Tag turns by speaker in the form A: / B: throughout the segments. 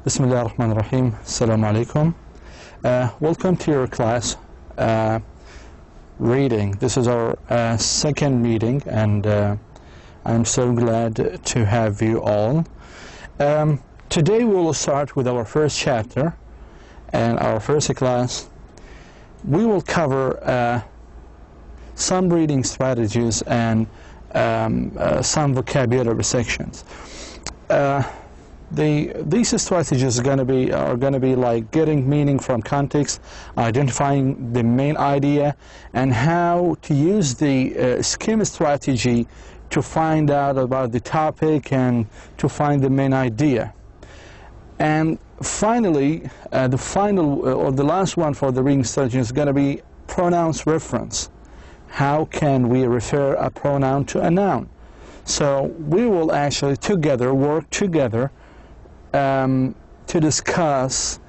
A: بسم الله الرحمن الرحيم. السلام عليكم. Welcome to your class reading. This is our second meeting, and I'm so glad to have you all. Today we will start with our first chapter and our first class. We will cover some reading strategies and some vocabulary sections. These strategies are going to be like getting meaning from context, identifying the main idea, and how to use the scheme strategy to find out about the topic and to find the main idea. And finally, the last one for the reading strategy is going to be pronouns reference. How can we refer a pronoun to a noun? So we will actually work together to discuss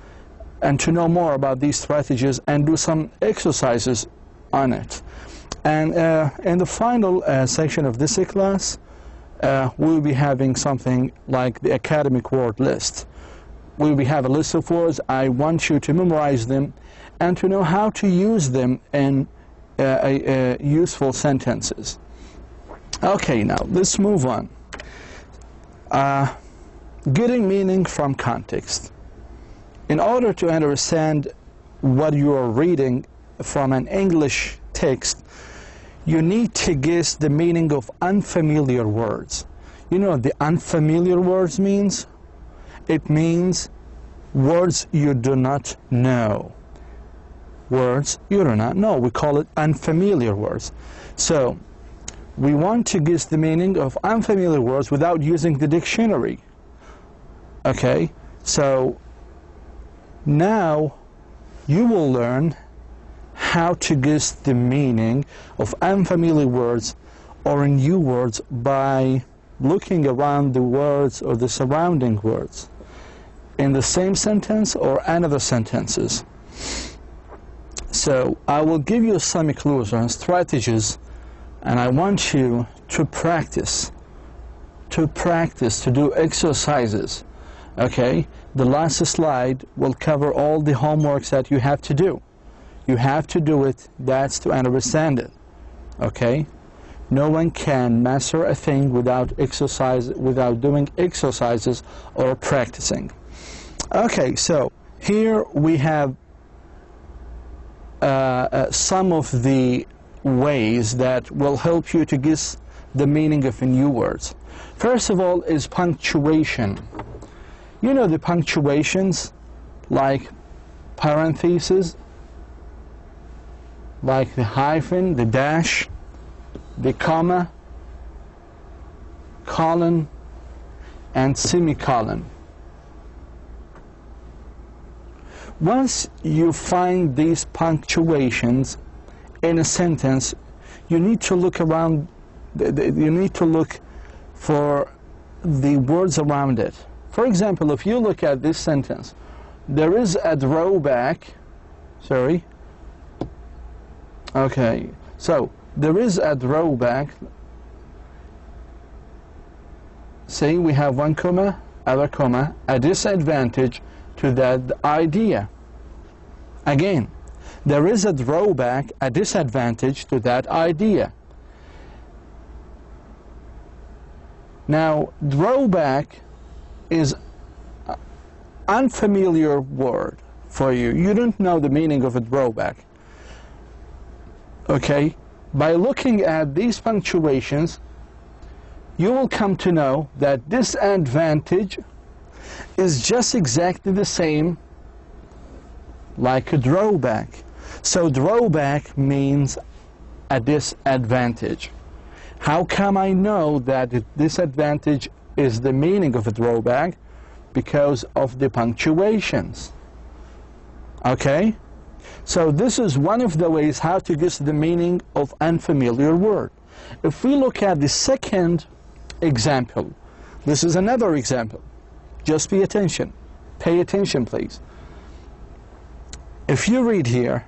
A: and to know more about these strategies and do some exercises on it. And in the final section of this class, we'll be having something like the academic word list. We'll have a list of words. I want you to memorize them and to know how to use them in useful sentences. Okay, now let's move on. Getting meaning from context. In order to understand what you are reading from an English text, you need to guess the meaning of unfamiliar words. You know what the unfamiliar words means? It means words you do not know. Words you do not know. We call it unfamiliar words. So we want to guess the meaning of unfamiliar words without using the dictionary. Okay, so now you will learn how to guess the meaning of unfamiliar words or new words by looking around the words or the surrounding words in the same sentence or another sentences. So I will give you some clues and strategies, and I want you to practice, to do exercises. Okay, the last slide will cover all the homeworks that you have to do. You have to do it, that's to understand it. Okay, no one can master a thing without doing exercises or practicing. Okay, so here we have some of the ways that will help you to guess the meaning of new words. First of all is punctuation. You know the punctuations, like parentheses, like the hyphen, the dash, the comma, colon, and semicolon. Once you find these punctuations in a sentence, you need to look around, you need to look for the words around it. For example, if you look at this sentence, there is a drawback, sorry, okay, so there is a drawback. Say we have one comma, other comma, a disadvantage to that idea. Again, there is a drawback, a disadvantage to that idea. Now, drawback is an unfamiliar word for you. You don't know the meaning of a drawback. Okay? By looking at these punctuations, you will come to know that disadvantage is just exactly the same like a drawback. So drawback means a disadvantage. How come I know that disadvantage is the meaning of a drawback? Because of the punctuations. Okay? So this is one of the ways how to guess the meaning of unfamiliar word. If we look at the second example, this is another example. Just pay attention. Pay attention, please. If you read here,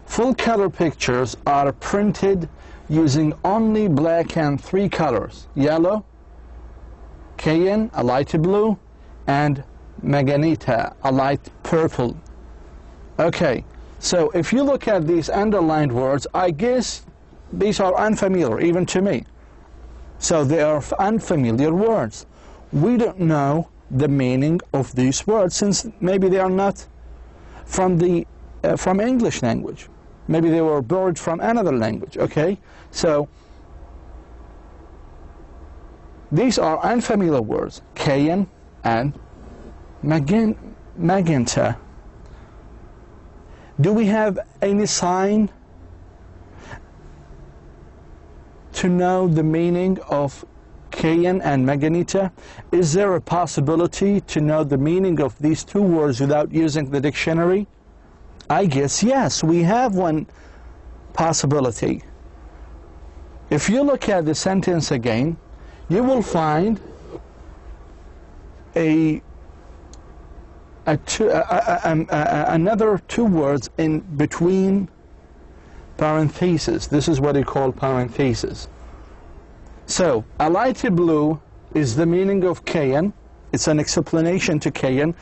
A: full color pictures are printed using only black and 3 colors: yellow, cayenne, a light blue, and magenta, a light purple. Okay, so if you look at these underlined words, I guess these are unfamiliar even to me. So they are unfamiliar words. We don't know the meaning of these words since maybe they are not from English language. Maybe they were borrowed from another language, okay? So these are unfamiliar words, cayenne and magenta. Do we have any sign to know the meaning of cayenne and magenta? Is there a possibility to know the meaning of these two words without using the dictionary? I guess yes, we have one possibility. If you look at the sentence again, you will find another two words in between parentheses. This is what they call parentheses. So, a light blue is the meaning of cayenne. It's an explanation to cayenne.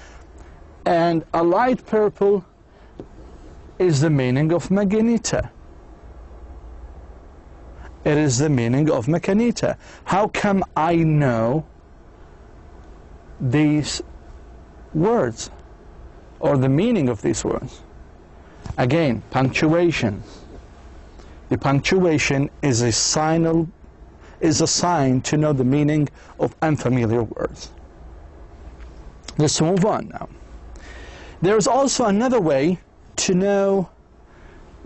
A: And a light purple is the meaning of magenta. It is the meaning of magenta. How come I know these words or the meaning of these words? Again, punctuation. The punctuation is a sign to know the meaning of unfamiliar words. Let's move on now. There is also another way to know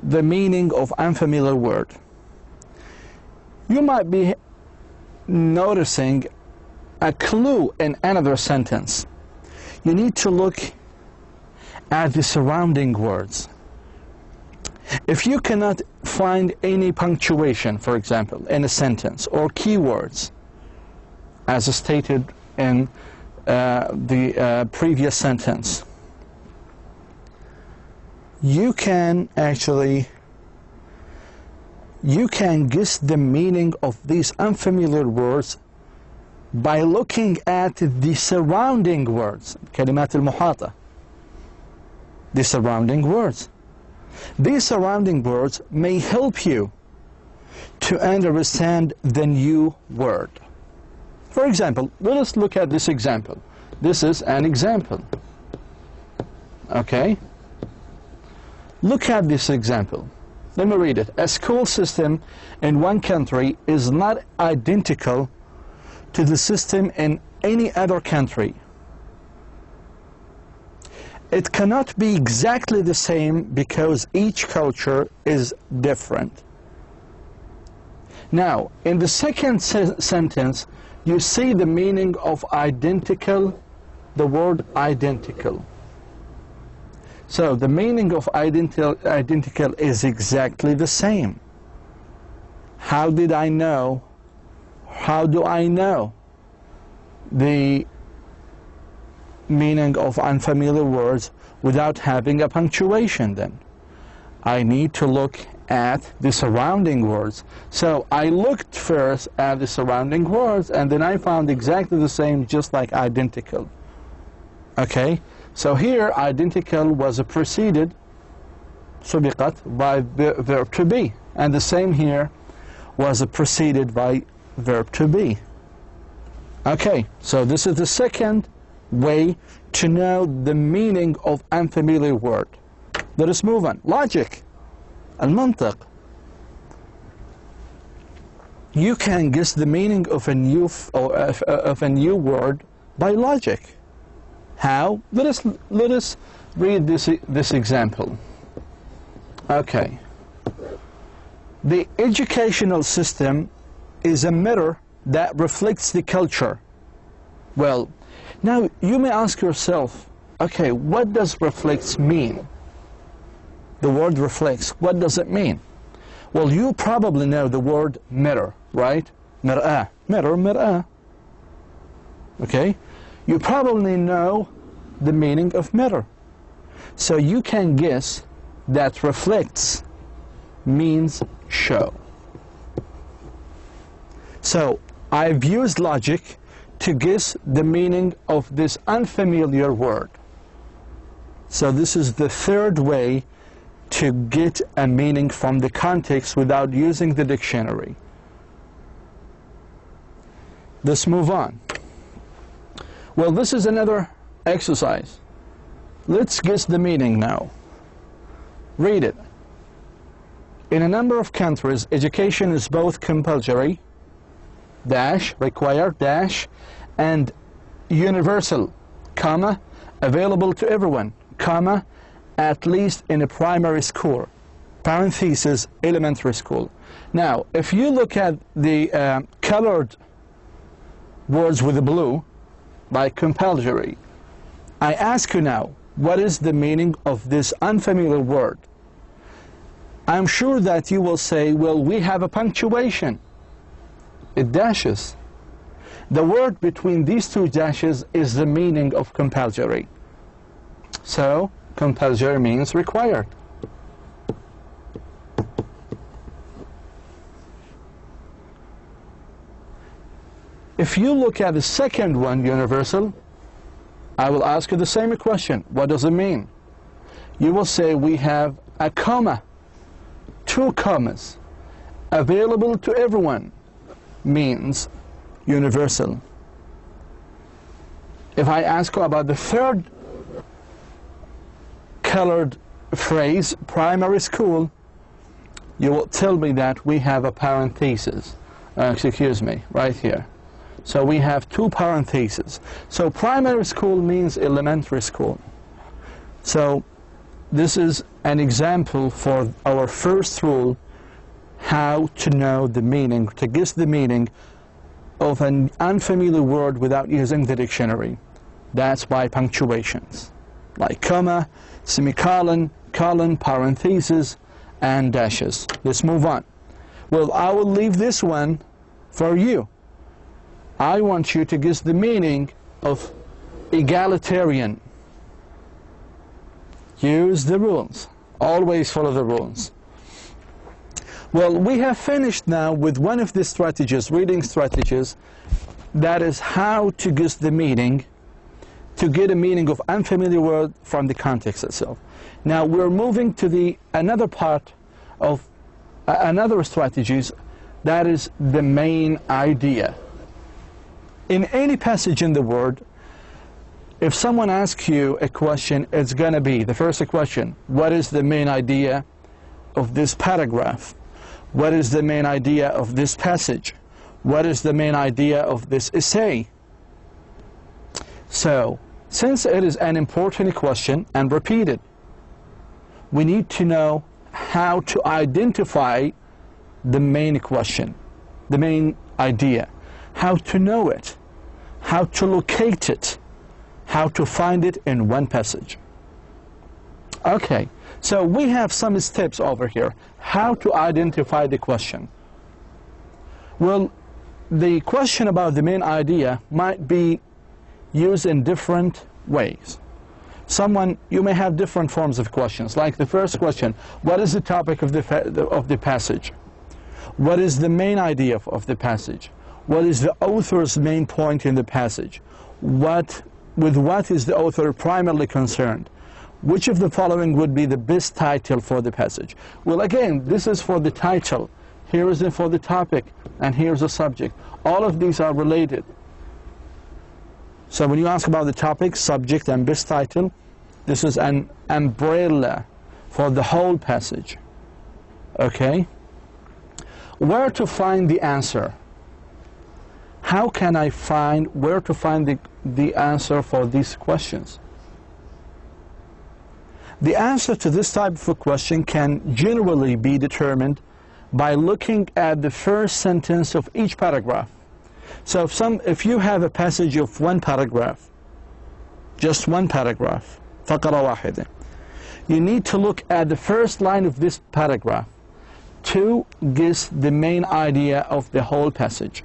A: the meaning of unfamiliar word. You might be noticing a clue in another sentence. You need to look at the surrounding words. If you cannot find any punctuation, for example, in a sentence, or keywords, as stated in the previous sentence, you can guess the meaning of these unfamiliar words by looking at the surrounding words, كلمات المحاطة, the surrounding words. These surrounding words may help you to understand the new word. For example, let us look at this example. This is an example. Okay? Look at this example. Let me read it. A school system in one country is not identical to the system in any other country. It cannot be exactly the same because each culture is different. Now, in the second sentence, you see the meaning of identical, the word identical. So the meaning of identical is exactly the same. How did I know? How do I know the meaning of unfamiliar words without having a punctuation then? I need to look at the surrounding words. So I looked first at the surrounding words and then I found exactly the same, just like identical. Okay? So here, identical was preceded, سبقت, by verb to be. And the same here was preceded by verb to be. Okay, so this is the second way to know the meaning of unfamiliar word. Let us move on. Logic, المنطق. You can guess the meaning of a new word by logic. How? Let us read this example. Okay. The educational system is a mirror that reflects the culture. Well, now you may ask yourself, okay, what does reflects mean? The word reflects, what does it mean? Well, you probably know the word mirror, right? مرآة, mirror, مرآة. Okay? You probably know the meaning of mirror. So you can guess that reflects means show. So I've used logic to guess the meaning of this unfamiliar word. So this is the third way to get a meaning from the context without using the dictionary. Let's move on. Well, this is another exercise. Let's guess the meaning now. Read it. In a number of countries, education is both compulsory, dash, required, dash, and universal, comma, available to everyone, comma, at least in a primary school, parenthesis, elementary school. Now, if you look at the colored words with the blue, like compulsory, I ask you now, what is the meaning of this unfamiliar word? I'm sure that you will say, well, we have a punctuation. It dashes. The word between these two dashes is the meaning of compulsory. So, compulsory means required. If you look at the second one, universal, I will ask you the same question. What does it mean? You will say we have a comma, two commas, available to everyone, means universal. If I ask you about the third colored phrase, primary school, you will tell me that we have a parenthesis. Excuse me, right here. So we have two parentheses. So primary school means elementary school. So this is an example for our first rule, how to know the meaning, to guess the meaning of an unfamiliar word without using the dictionary. That's by punctuations, like comma, semicolon, colon, parentheses, and dashes. Let's move on. Well, I will leave this one for you. I want you to guess the meaning of egalitarian. Use the rules. Always follow the rules. Well, we have finished now with one of the strategies, reading strategies, that is how to guess the meaning, to get a meaning of unfamiliar word from the context itself. Now we're moving to another part of another strategies, that is the main idea. In any passage in the word, if someone asks you a question, it's going to be, the first question, what is the main idea of this paragraph? What is the main idea of this passage? What is the main idea of this essay? So, since it is an important question and repeated, we need to know how to identify the main question, the main idea, how to know it, how to locate it, how to find it in one passage. Okay, so we have some steps over here, how to identify the question. Well, the question about the main idea might be used in different ways. You may have different forms of questions, like the first question, what is the topic of the passage? What is the main idea of the passage? What is the author's main point in the passage? With what is the author primarily concerned? Which of the following would be the best title for the passage? Well, again, this is for the title. Here is it for the topic, and here's the subject. All of these are related. So when you ask about the topic, subject, and best title, this is an umbrella for the whole passage. Okay? Where to find the answer? How can I find where to find the answer for these questions? The answer to this type of a question can generally be determined by looking at the first sentence of each paragraph. So if you have a passage of one paragraph, just one paragraph, فقرة واحدة, you need to look at the first line of this paragraph to guess the main idea of the whole passage.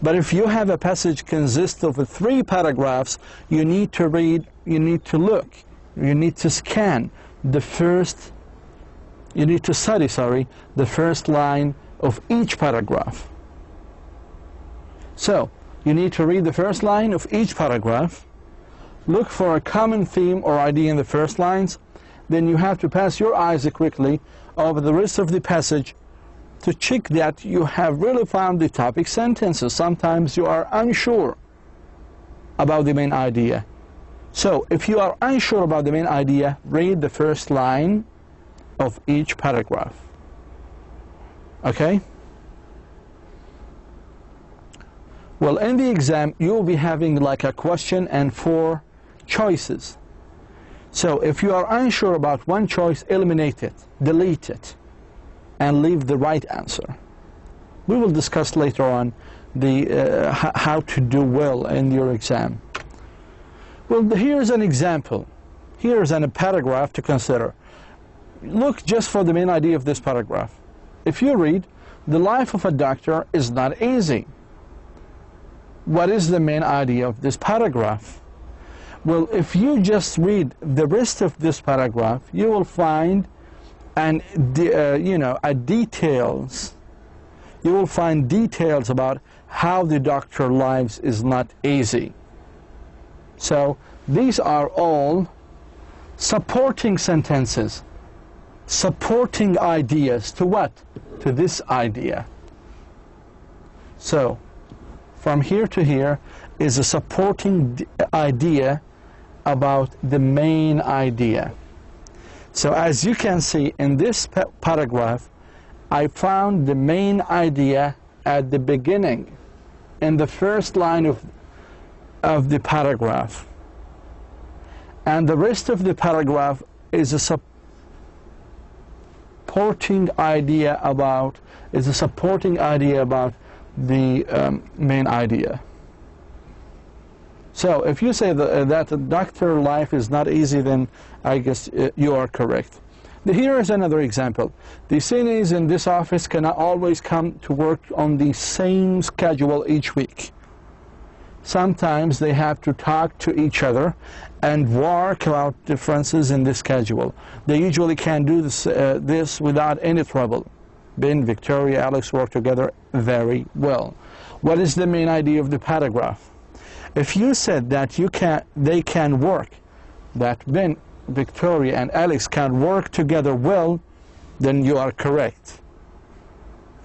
A: But if you have a passage consists of 3 paragraphs, you need to read, you need to look, you need to scan the first, you need to study, the first line of each paragraph. So, You need to read the first line of each paragraph, look for a common theme or idea in the first lines, then you have to pass your eyes quickly over the rest of the passage to check that you have really found the topic sentences. Sometimes you are unsure about the main idea. So if you are unsure about the main idea, read the first line of each paragraph. Okay? Well, in the exam, you'll be having like a question and 4 choices. So if you are unsure about one choice, eliminate it, delete it, and leave the right answer. We will discuss later on the how to do well in your exam. Well, here's an example. Here's a paragraph to consider. Look just for the main idea of this paragraph. If you read, the life of a doctor is not easy. What is the main idea of this paragraph? Well, if you just read the rest of this paragraph, you will find details. You will find details about how the doctor lives is not easy. So these are all supporting sentences, supporting ideas to what? To this idea. So from here to here is a supporting idea about the main idea. So as you can see in this paragraph, I found the main idea at the beginning, in the first line of the paragraph. And the rest of the paragraph is a supporting idea about the main idea. So if you say that the doctor life is not easy, then I guess you are correct. Here is another example. The seniors in this office cannot always come to work on the same schedule each week. Sometimes they have to talk to each other and work out differences in the schedule. They usually can do this without any trouble. Ben, Victoria, Alex work together very well. What is the main idea of the paragraph? If you said that they can work, that Ben, Victoria, and Alex can work together well, then you are correct.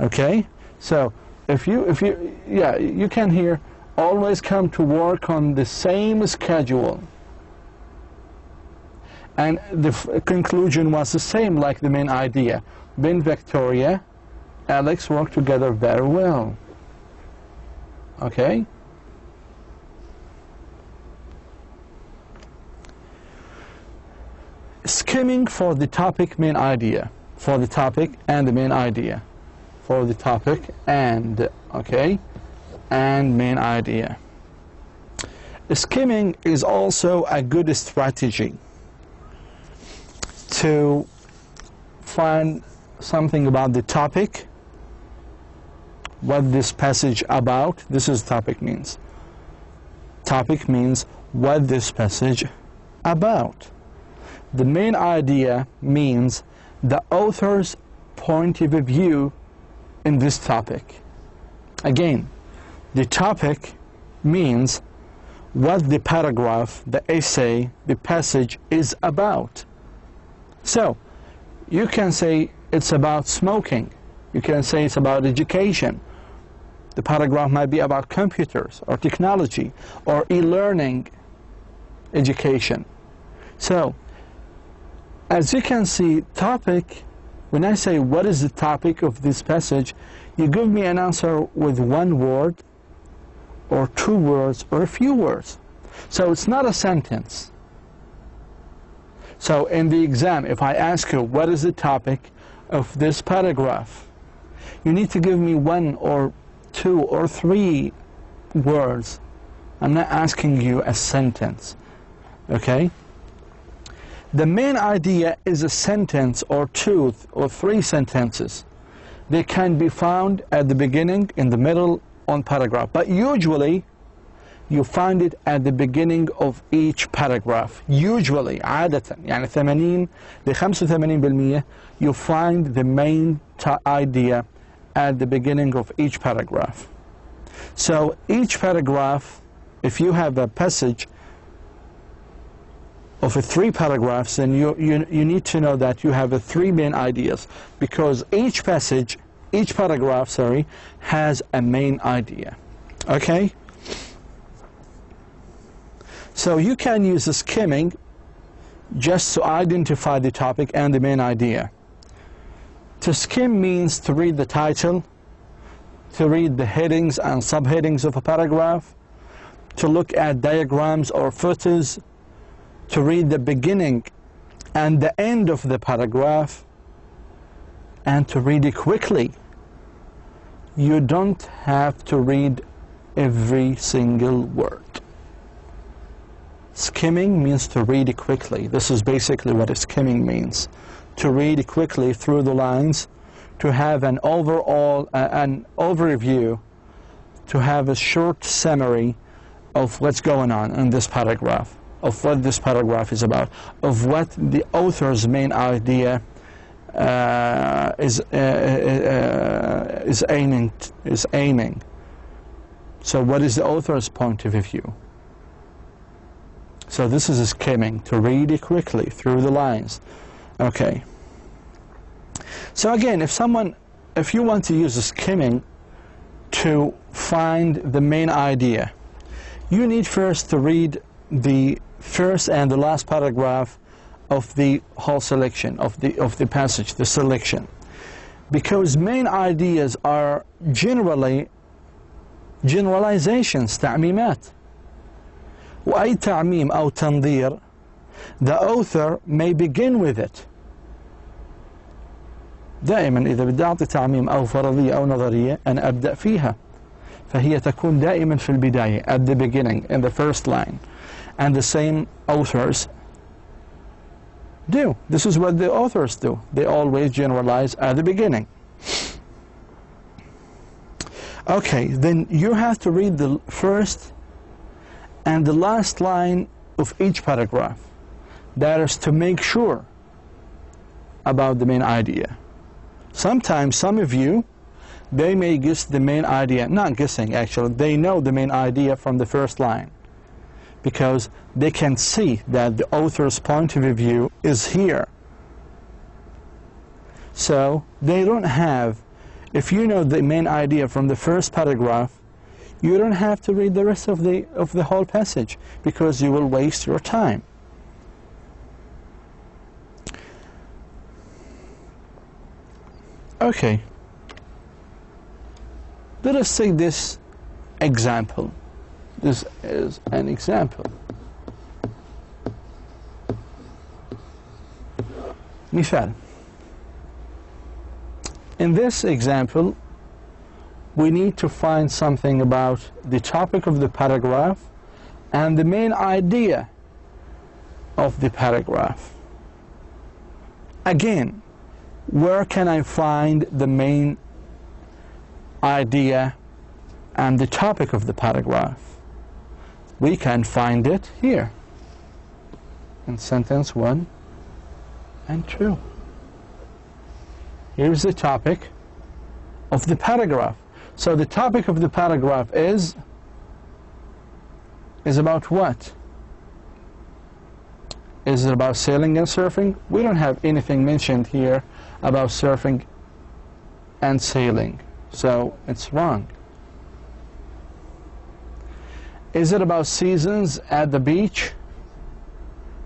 A: Okay? So you can hear always come to work on the same schedule. And the conclusion was the same like the main idea. Ben, Victoria, Alex work together very well. Okay? Skimming for the topic, main idea. For the topic and the main idea. For the topic and, okay, and main idea. Skimming is also a good strategy to find something about the topic, what this passage about. This is topic means. Topic means what this passage about. The main idea means the author's point of view in this topic. Again, the topic means what the paragraph, the essay, the passage is about. So, you can say it's about smoking. You can say it's about education. The paragraph might be about computers or technology or e-learning education. So, as you can see, topic, when I say what is the topic of this passage, you give me an answer with one word or 2 words or a few words. So it's not a sentence. So in the exam, if I ask you what is the topic of this paragraph, you need to give me 1 or 2 or 3 words. I'm not asking you a sentence. Okay? The main idea is a sentence or 2 or 3 sentences. They can be found at the beginning, in the middle, on paragraph. But usually, you find it at the beginning of each paragraph. Usually, عادة, يعني 80 ل 85% you find the main idea at the beginning of each paragraph. So each paragraph, if you have a passage of 3 paragraphs, then you need to know that you have 3 main ideas, because each passage, each paragraph, sorry, has a main idea. Okay? So you can use the skimming just to identify the topic and the main idea. To skim means to read the title, to read the headings and subheadings of a paragraph, to look at diagrams or photos, to read the beginning and the end of the paragraph, and to read it quickly. You don't have to read every single word. Skimming means to read it quickly. This is basically what skimming means. To read it quickly through the lines, to have an overall, an overview, to have a short summary of what's going on in this paragraph, of what this paragraph is about, of what the author's main idea is aiming. So what is the author's point of view? So this is skimming, to read it quickly through the lines. Okay. So again, if you want to use skimming to find the main idea, you need first to read the first and the last paragraph of the whole selection, of the passage, the selection. Because main ideas are generally generalizations, تعميمات. وأي تعميم أو تنظير, the author may begin with it. دائما إذا بدي أعطي تعميم أو فرضية أو نظرية أنا أبدأ فيها، فهي تكون دائما في البداية, at the beginning, in the first line. And the same authors do. This is what the authors do. They always generalize at the beginning. Okay, then you have to read the first and the last line of each paragraph. That is to make sure about the main idea. Sometimes some of you, they may guess the main idea, not guessing actually, they know the main idea from the first line, because they can see that the author's point of view is here. So they don't have, if you know the main idea from the first paragraph, you don't have to read the rest of the whole passage, because you will waste your time. Okay, let us take this example. This is an example. مثال. In this example, we need to find something about the topic of the paragraph and the main idea of the paragraph. Again, where can I find the main idea and the topic of the paragraph? We can find it here in sentence 1 and 2. Here's the topic of the paragraph. So the topic of the paragraph is about what? Is it about sailing and surfing? We don't have anything mentioned here about surfing and sailing, so it's wrong. Is it about seasons at the beach?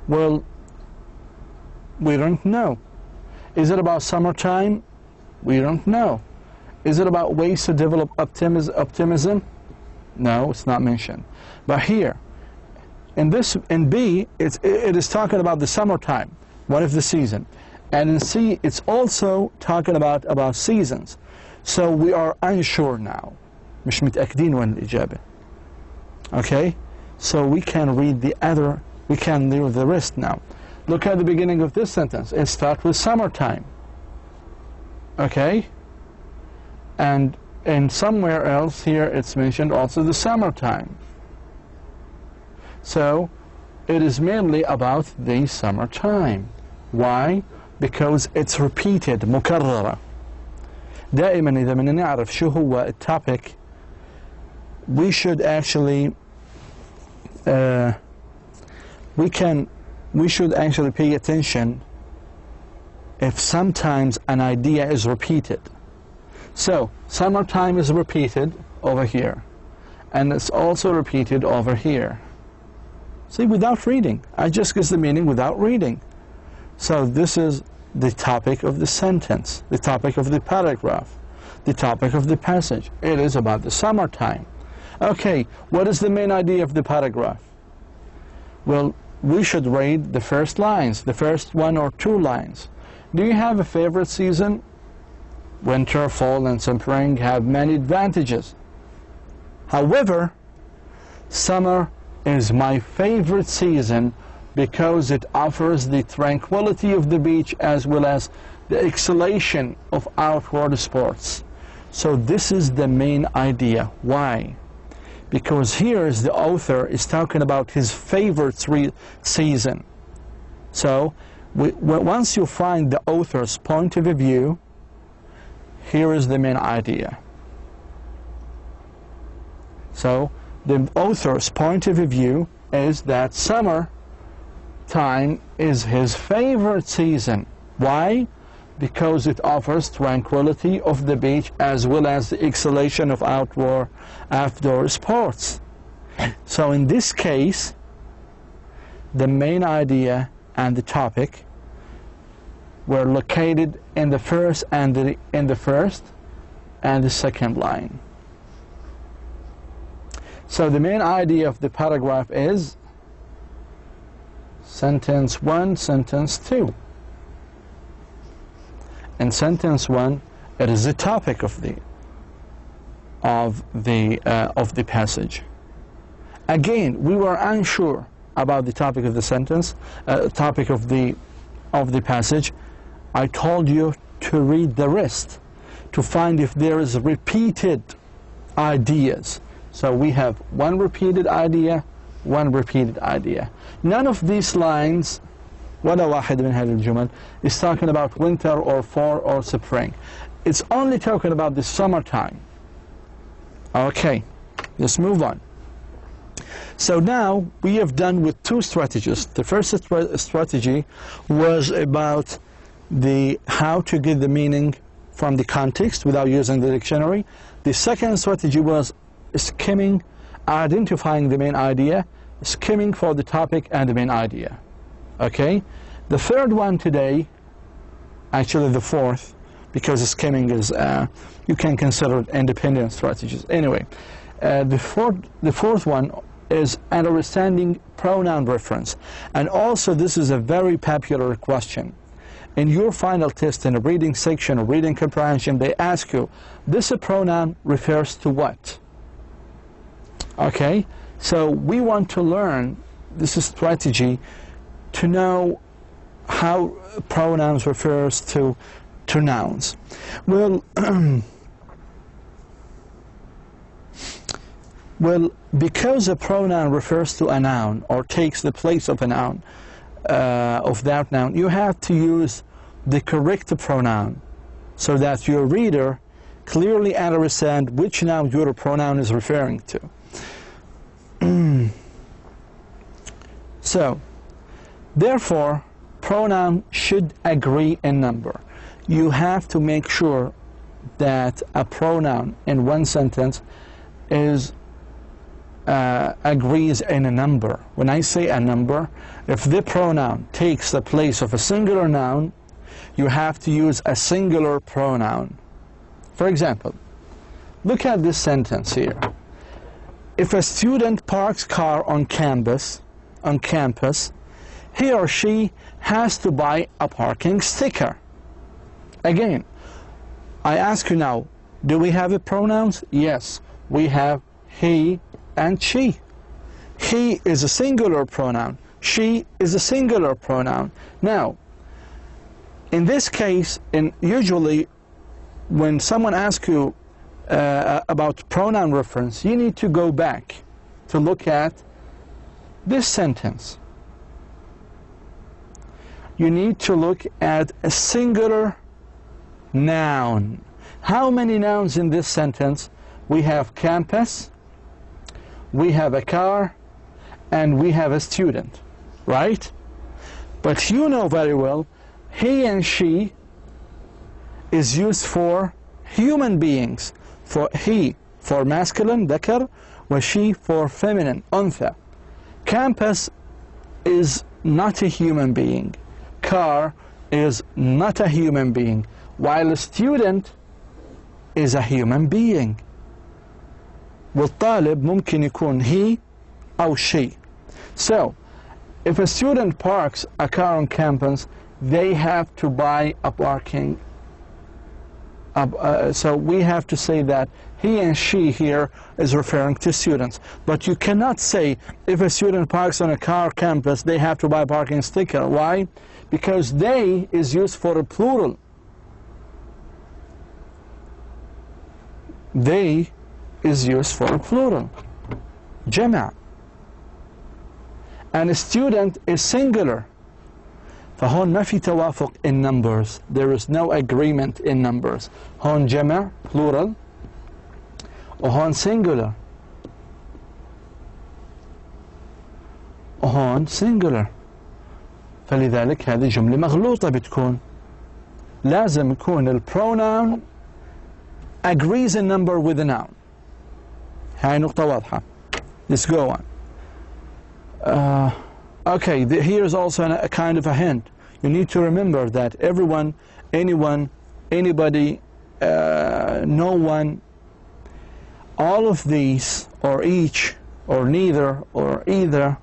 A: Well, we don't know. Is it about summertime? We don't know. Is it about ways to develop optimism? No, it's not mentioned. But here, in B, it is talking about the summertime, one of the season. And in C, it's also talking about seasons. So we are unsure now. مش متأكدين وين الإجابة. Okay? So we can read we can read the rest now. Look at the beginning of this sentence. It starts with summertime. Okay? And somewhere else here it's mentioned also the summertime. So it is mainly about the summertime. Why? Because it's repeated, مكررة. دائما إذا بدنا نعرف شو هو التوبيك we should actually we should actually pay attention if sometimes an idea is repeated. So summertime is repeated over here, and it's also repeated over here. See, without reading, I just get the meaning without reading. So this is the topic of the sentence, the topic of the paragraph, the topic of the passage. It is about the summertime. Okay, what is the main idea of the paragraph? Well, we should read the first lines, the first one or two lines. Do you have a favorite season? Winter, fall, and spring have many advantages. However, summer is my favorite season because it offers the tranquility of the beach as well as the exhalation of outward sports. So this is the main idea. Why? Because here is the author is talking about his favorite season. So once you find the author's point of view, here is the main idea. So the author's point of view is that summer time is his favorite season. Why? Because it offers tranquility of the beach as well as the exhalation of outdoor sports. So in this case, the main idea and the topic were located in the first and the second line. So the main idea of the paragraph is sentence 1, sentence 2. In sentence 1, it is the topic of the passage. Again, we were unsure about the topic of the sentence, topic of the passage. I told you to read the rest to find if there is repeated ideas. So we have one repeated idea, one repeated idea. None of these lines, ولا واحد من هذه الجمل, is talking about winter or fall or spring. It's only talking about the summertime. Okay, let's move on. So now we have done with two strategies. The first strategy was about how to get the meaning from the context without using the dictionary. The second strategy was skimming, identifying the main idea, skimming for the topic and the main idea. Okay? The third one today, actually the fourth, because skimming is, you can consider it independent strategies. Anyway, the fourth one is understanding pronoun reference. And also this is a very popular question. In your final test in the reading section or reading comprehension, they ask you, this pronoun refers to what? Okay, so we want to learn this strategy to know how pronouns refers to nouns. Well, because a pronoun refers to a noun or takes the place of a noun, of that noun, you have to use the correct pronoun so that your reader clearly understands which noun your pronoun is referring to. So, therefore, pronoun should agree in number. You have to make sure that a pronoun in one sentence agrees in a number. When I say a number, if the pronoun takes the place of a singular noun, you have to use a singular pronoun. For example, look at this sentence here. If a student parks car on campus, he or she has to buy a parking sticker. Again, I ask you now, do we have pronouns? Yes, we have he and she. He is a singular pronoun. She is a singular pronoun. Now, in this case, usually when someone asks you about pronoun reference, you need to go back to look at this sentence. You need to look at a singular noun. How many nouns in this sentence? We have campus, we have a car, and we have a student, right? But you know very well, he and she is used for human beings. For he for masculine, ذكر, and she for feminine, أنثى. Campus is not a human being. Car is not a human being. While a student is a human being. والطالب ممكن يكون he أو she. So, if a student parks a car on campus, they have to buy a parking. So we have to say that he and she here is referring to students. But you cannot say if a student parks on a car campus, they have to buy a parking sticker. Why? Because they is used for a plural. They is used for a plural. جامعة. And a student is singular. فهون ما في توافق in numbers. There is no agreement in numbers. هون جمع plural وهون singular وهون singular. فلذلك هذه جملة مغلوطة بتكون. لازم يكون ال pronoun agrees in number with the noun. هاي نقطة واضحة. Let's go on. Okay, here is also a kind of a hint. You need to remember that everyone, anyone, anybody, no one, all of these, or each, or neither, or either,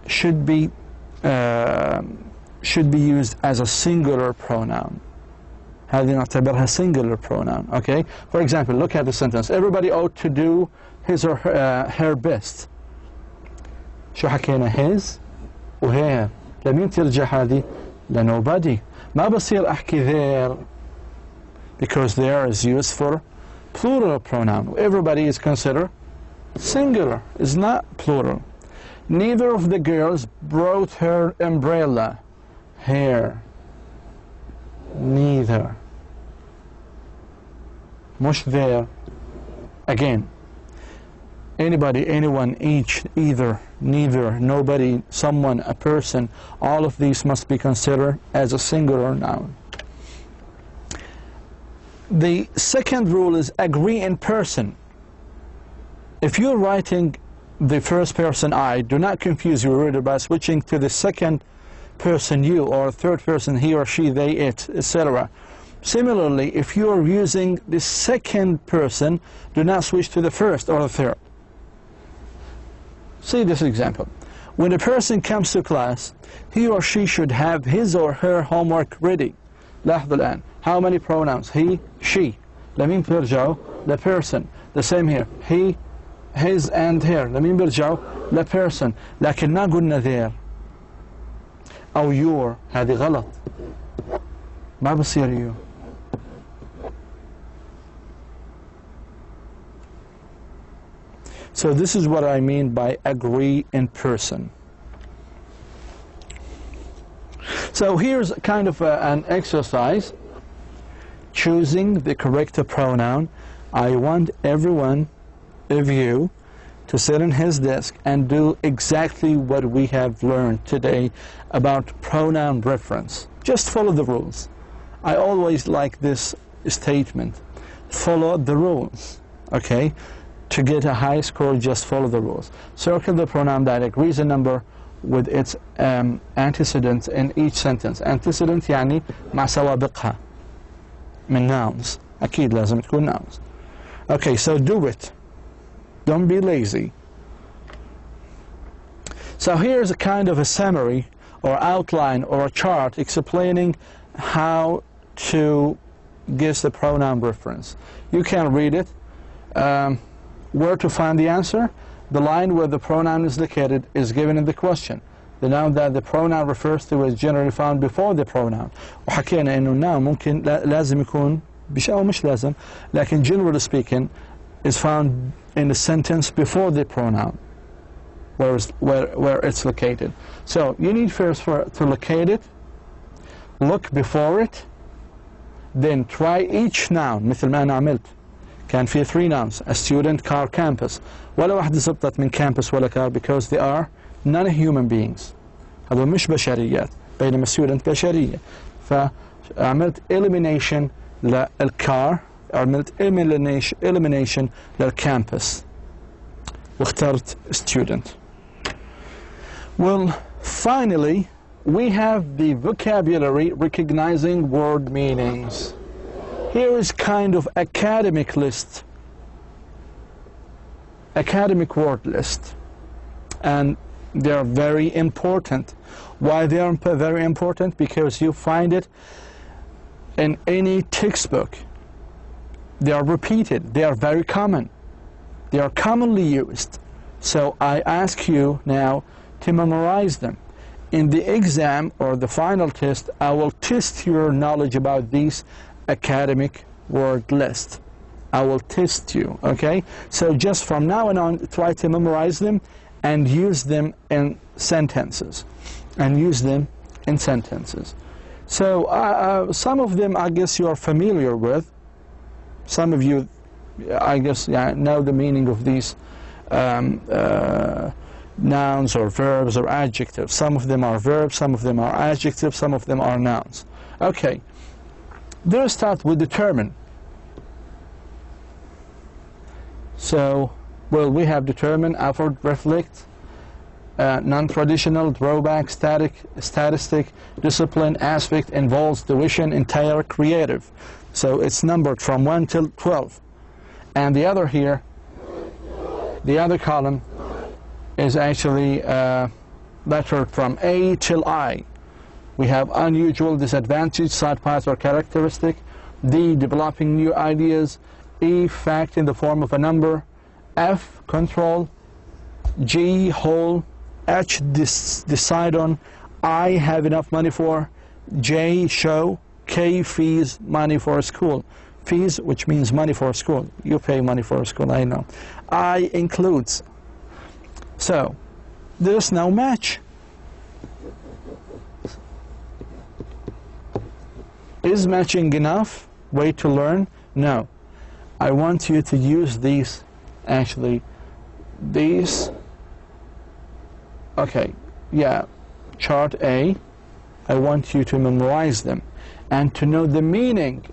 A: should be used as a singular pronoun. هذه نعتبرها singular pronoun. Okay. For example, look at the sentence. Everybody ought to do his or her best. شو حكينا his و her. لمين ترجع هذه؟ nobody. ما بصير أحكي there because there is used for plural pronoun. Everybody is considered singular. It's not plural. Neither of the girls brought her umbrella. Here. Neither. مش there. Again. Anybody, anyone, each, either, neither, nobody, someone, a person, all of these must be considered as a singular noun. The second rule is agree in person. If you're writing the first person I, do not confuse your reader by switching to the second person you, or third person he or she, they, it, etc. Similarly, if you are using the second person, do not switch to the first or the third. See this example. When a person comes to class, he or she should have his or her homework ready. لاحظوا الآن. How many pronouns? He, she. لمين بيرجعوا؟ the person. The same here. He, his and her. لمين بيرجعوا؟ the person. لكن ما قلنا there. أو your. هذه غلط. ما بصير you. So this is what I mean by agree in person. So here's kind of an exercise. Choosing the correct pronoun. I want everyone of you to sit in his desk and do exactly what we have learned today about pronoun reference. Just follow the rules. I always like this statement. Follow the rules. Okay? To get a high score, just follow the rules. Circle the pronoun that agrees a number with its antecedents in each sentence. Antecedent يعني مع سوابقها من nouns. أكيد لازم تكون nouns. Okay, so do it. Don't be lazy. So here's a kind of a summary or outline or a chart explaining how to guess the pronoun reference. You can read it. Where to find the answer? The line where the pronoun is located is given in the question. The noun that the pronoun refers to is generally found before the pronoun. وحكينا إنه noun ممكن لازم يكون أو مش لازم, لكن generally speaking is found in the sentence before the pronoun, where it's located. So you need first to locate it, look before it, then try each noun مثل ما أنا عملت. كان في 3 nouns: a student, car, campus. ولا واحدة زبطت من campus ولا car because they are non-human beings. هذول مش بشريات، بينما student بشرية. فعملت elimination للcar، عملت elimination للcampus، واخترت student. Well, finally, we have the vocabulary recognizing word meanings. Here is kind of academic list, academic word list, and they are very important. Why they are very important? Because you find it in any textbook. They are repeated, they are very common, they are commonly used. So I ask you now to memorize them. In the exam or the final test, I will test your knowledge about these academic word list. I will test you, okay? So just from now on, try to memorize them and use them in sentences. So some of them I guess you are familiar with. Some of you, I guess, know the meaning of these nouns or verbs or adjectives. Some of them are verbs, some of them are adjectives, some of them are nouns. Okay, let's start with determine. So, well, we have determine, effort, reflect, non-traditional, drawback, statistic, discipline, aspect, involves, tuition, entire, creative. So it's numbered from 1 till 12. And the other here, the other column is actually lettered from A till I. We have unusual, disadvantage, side path or characteristic. D, developing new ideas. E, fact in the form of a number. F, control. G, whole. H, decide on. I, have enough money for. J, show. K, fees, money for school. Fees, which means money for school. You pay money for school, I know. I, includes. So, there's no match. Is matching enough way to learn? No. I want you to use these, actually, these, okay, yeah, chart A. I want you to memorize them and to know the meaning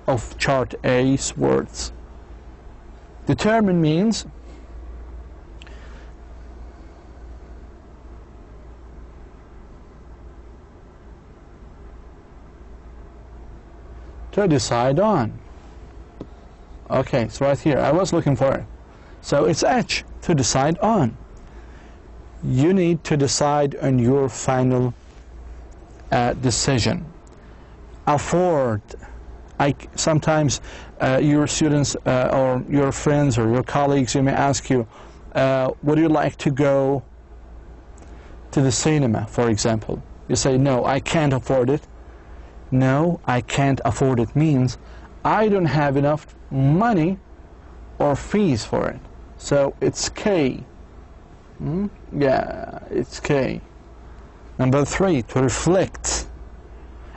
A: of chart A's words. Determine means to decide on. Okay, it's right here. I was looking for it. So it's H, to decide on. You need to decide on your final decision. Afford. Sometimes your students or your friends or your colleagues, you may ask you, would you like to go to the cinema, for example? You say, no, I can't afford it. No, I can't afford it means I don't have enough money or fees for it. So it's K. Yeah, it's K. Number 3, to reflect.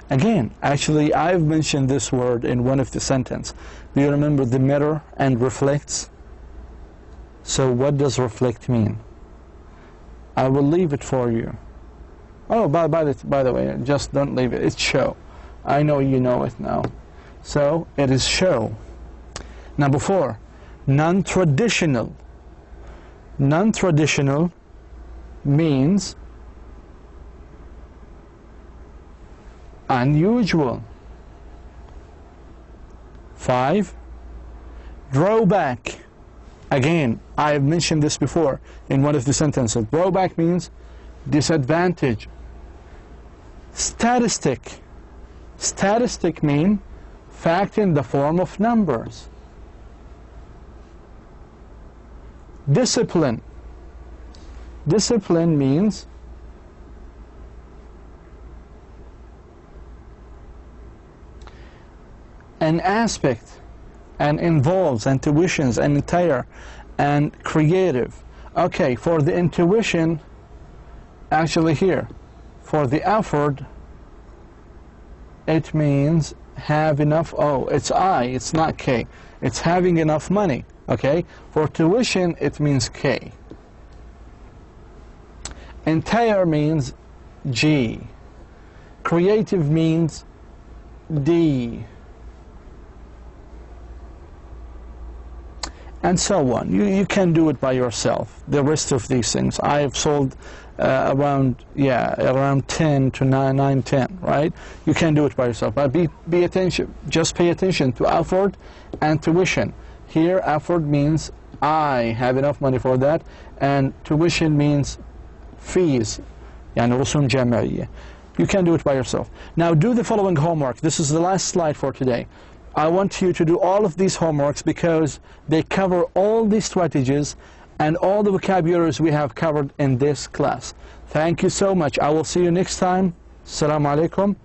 A: Again, actually, I've mentioned this word in one of the sentences. Do you remember the mirror and reflects? So what does reflect mean? I will leave it for you. Oh, by the way, just don't leave it. It's show. I know you know it now. So it is show. Number 4, non-traditional. Non-traditional means unusual. 5, drawback. Again, I have mentioned this before in one of the sentences. Drawback means disadvantage. Statistic. Statistic means fact in the form of numbers. Discipline. Discipline means an aspect and involves and tuitions and entire and creative. Okay, for the intuition, actually here, for the effort, it means have enough. Oh, it's I, it's not K. It's having enough money. Okay? For tuition, it means K. Entire means G. Creative means D. And so on. You can do it by yourself, the rest of these things. I have sold around 10 to 9, 10, right? You can do it by yourself. But just pay attention to effort and tuition. Here, effort means I have enough money for that, and tuition means fees. يعني رسوم جامعية. You can do it by yourself. Now do the following homework. This is the last slide for today. I want you to do all of these homeworks because they cover all these strategies and all the vocabularies we have covered in this class. Thank you so much. I will see you next time. Assalamu alaikum.